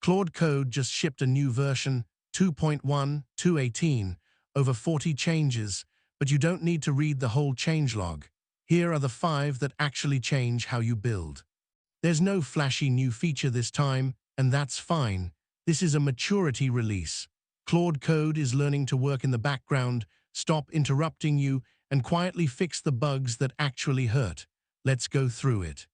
Claude Code just shipped a new version, 2.1.218, over 40 changes, but you don't need to read the whole changelog. Here are the 5 that actually change how you build. There's no flashy new feature this time, and that's fine. This is a maturity release. Claude Code is learning to work in the background, stop interrupting you, and quietly fix the bugs that actually hurt. Let's go through it.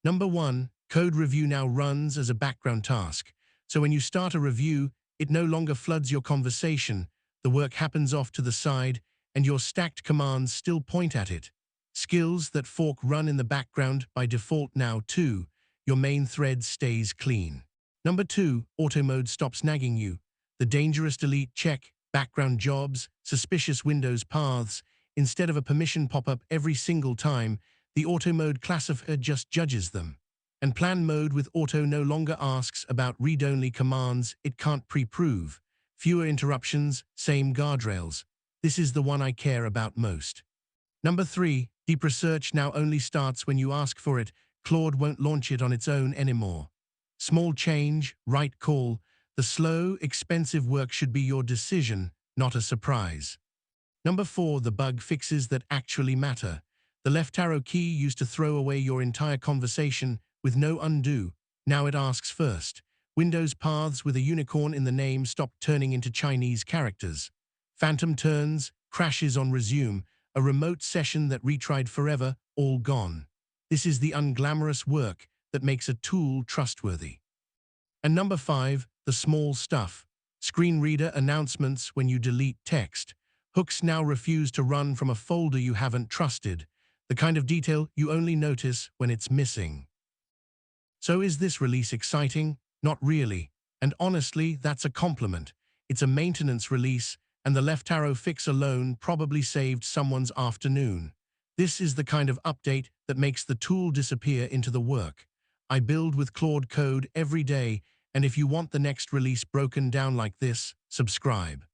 Number 1. Code review now runs as a background task. So when you start a review, it no longer floods your conversation. The work happens off to the side, and your stacked commands still point at it. Skills that fork run in the background by default now too. Your main thread stays clean. Number 2. Auto mode stops nagging you. The dangerous delete check, background jobs, suspicious Windows paths. Instead of a permission pop-up every single time, the auto mode classifier just judges them. And plan mode with auto no longer asks about read-only commands it can't pre-prove. Fewer interruptions, same guardrails. This is the one I care about most. Number 3. Deep research now only starts when you ask for it. Claude won't launch it on its own anymore. Small change, right call. The slow, expensive work should be your decision, not a surprise. Number 4. The bug fixes that actually matter. The left arrow key used to throw away your entire conversation with no undo. Now it asks first. Windows paths with a unicorn in the name stop turning into Chinese characters. Phantom turns, crashes on resume, a remote session that retried forever, all gone. This is the unglamorous work that makes a tool trustworthy. And number 5, the small stuff. Screen reader announcements when you delete text. Hooks now refuse to run from a folder you haven't trusted, the kind of detail you only notice when it's missing. So is this release exciting? Not really. And honestly, that's a compliment. It's a maintenance release, and the left arrow fix alone probably saved someone's afternoon. This is the kind of update that makes the tool disappear into the work. I build with Claude Code every day, and if you want the next release broken down like this, subscribe.